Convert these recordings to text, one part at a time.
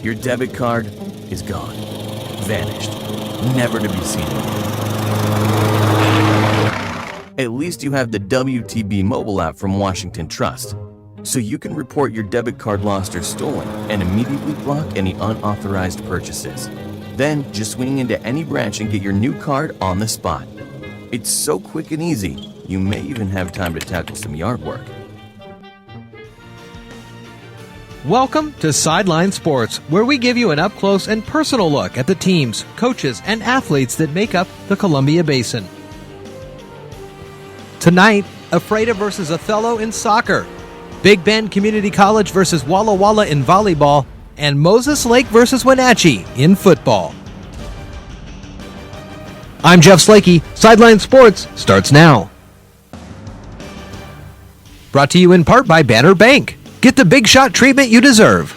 Your debit card is gone, vanished, never to be seen again. At least you have the WTB mobile app from Washington Trust, so you can report your debit card lost or stolen and immediately block any unauthorized purchases. Then just swing into any branch and get your new card on the spot. It's so quick and easy, you may even have time to tackle some yard work. Welcome to Sideline Sports, where we give you an up-close and personal look at the teams, coaches, and athletes that make up the Columbia Basin. Tonight, Ephrata versus Othello in soccer, Big Bend Community College versus Walla Walla in volleyball, and Moses Lake versus Wenatchee in football. I'm Jeff Slakey. Sideline Sports starts now. Brought to you in part by Banner Bank. Get the big shot treatment you deserve.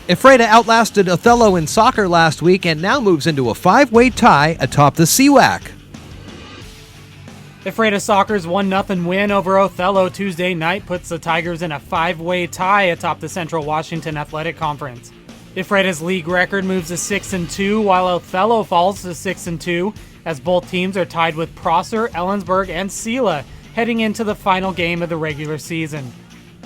Ephrata outlasted Othello in soccer last week and now moves into a 5-way tie atop the SEWAC. Ephrata Soccer's 1-0 win over Othello Tuesday night puts the Tigers in a 5-way tie atop the Central Washington Athletic Conference. Ephrata's league record moves to 6-2, while Othello falls to 6-2, as both teams are tied with Prosser, Ellensburg, and Sela heading into the final game of the regular season.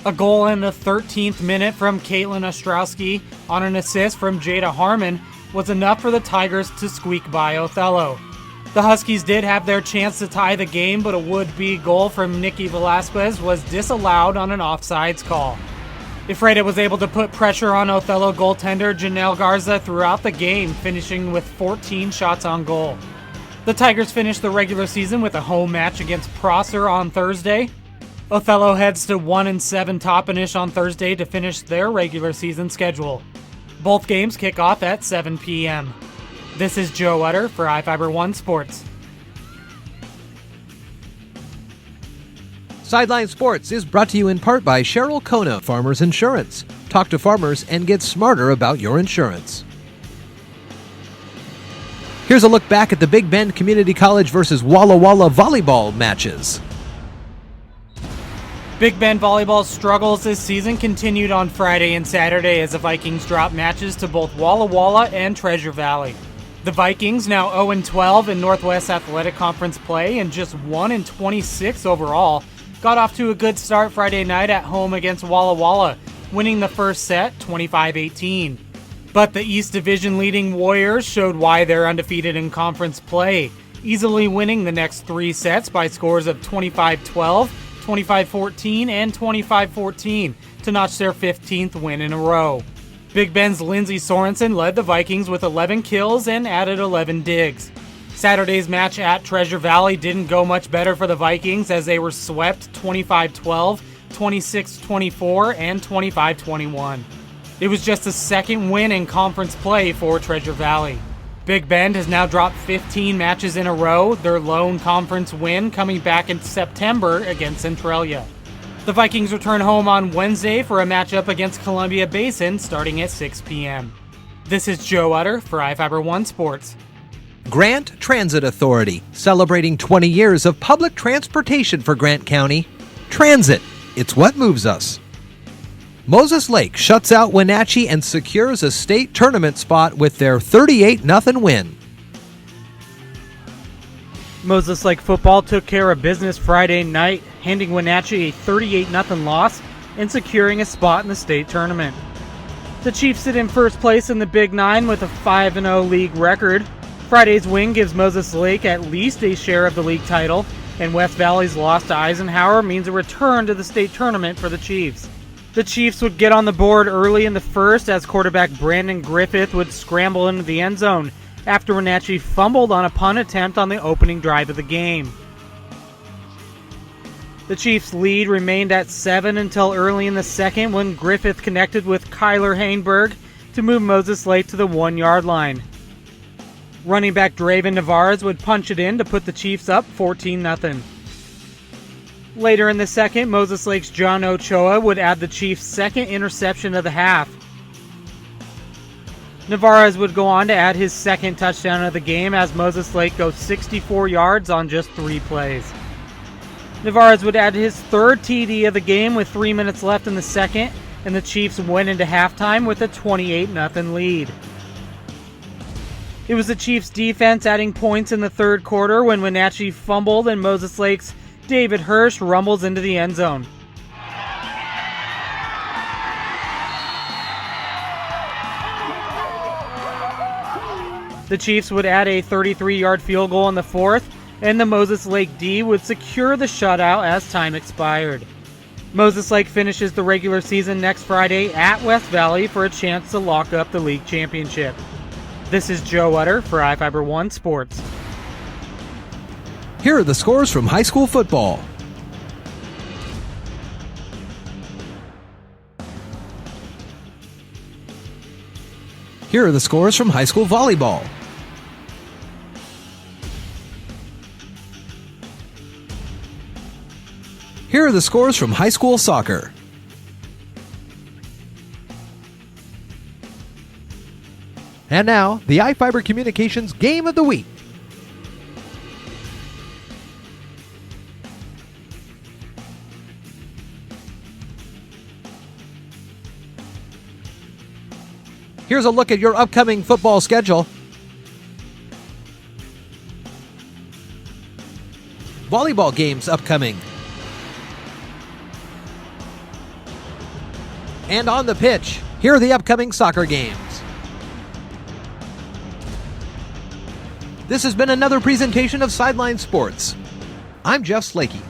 A goal in the 13th minute from Caitlin Ostrowski on an assist from Jada Harmon was enough for the Tigers to squeak by Othello. The Huskies did have their chance to tie the game, but a would-be goal from Nikki Velasquez was disallowed on an offsides call. Ephrata was able to put pressure on Othello goaltender Janelle Garza throughout the game, finishing with 14 shots on goal. The Tigers finished the regular season with a home match against Prosser on Thursday. Othello heads to 1-7 Toppenish on Thursday to finish their regular season schedule. Both games kick off at 7 p.m. This is Joe Utter for iFiber One Sports. Sideline Sports is brought to you in part by Cheryl Kona Farmers Insurance. Talk to farmers and get smarter about your insurance. Here's a look back at the Big Bend Community College versus Walla Walla volleyball matches. Big Bend volleyball's struggles this season continued on Friday and Saturday as the Vikings dropped matches to both Walla Walla and Treasure Valley. The Vikings, now 0-12 in Northwest Athletic Conference play and just 1-26 overall, got off to a good start Friday night at home against Walla Walla, winning the first set 25-18. But the East Division leading Warriors showed why they're undefeated in conference play, easily winning the next 3 sets by scores of 25-12, 25-14, and 25-14 to notch their 15th win in a row. Big Bend's Lindsey Sorensen led the Vikings with 11 kills and added 11 digs. Saturday's match at Treasure Valley didn't go much better for the Vikings as they were swept 25-12, 26-24, and 25-21. It was just the second win in conference play for Treasure Valley. Big Bend has now dropped 15 matches in a row, their lone conference win coming back in September against Centralia. The Vikings return home on Wednesday for a matchup against Columbia Basin starting at 6 p.m. This is Joe Utter for iFiber One Sports. Grant Transit Authority, celebrating 20 years of public transportation for Grant County. Transit, it's what moves us. Moses Lake shuts out Wenatchee and secures a state tournament spot with their 38-0 win. Moses Lake football took care of business Friday night, handing Wenatchee a 38-0 loss and securing a spot in the state tournament. The Chiefs sit in first place in the Big Nine with a 5-0 league record. Friday's win gives Moses Lake at least a share of the league title, and West Valley's loss to Eisenhower means a return to the state tournament for the Chiefs. The Chiefs would get on the board early in the first as quarterback Brandon Griffith would scramble into the end zone after Wenatchee fumbled on a punt attempt on the opening drive of the game. The Chiefs' lead remained at 7 until early in the second when Griffith connected with Kyler Hainberg to move Moses Lake to the 1-yard line. Running back Draven Navarez would punch it in to put the Chiefs up 14-0. Later in the second, Moses Lake's John Ochoa would add the Chiefs' second interception of the half. Navarez would go on to add his second touchdown of the game as Moses Lake goes 64 yards on just 3 plays. Navarez would add his third TD of the game with 3 minutes left in the second, and the Chiefs went into halftime with a 28-0 lead. It was the Chiefs' defense adding points in the third quarter when Wenatchee fumbled and Moses Lake's David Hirsch rumbles into the end zone. The Chiefs would add a 33-yard field goal in the fourth, and the Moses Lake D would secure the shutout as time expired. Moses Lake finishes the regular season next Friday at West Valley for a chance to lock up the league championship. This is Joe Utter for iFiber One Sports. Here are the scores from high school football. Here are the scores from high school volleyball. Here are the scores from high school soccer. And now, the iFiber Communications Game of the Week. Here's a look at your upcoming football schedule. Volleyball games upcoming. And on the pitch, here are the upcoming soccer games. This has been another presentation of Sideline Sports. I'm Jeff Slakey.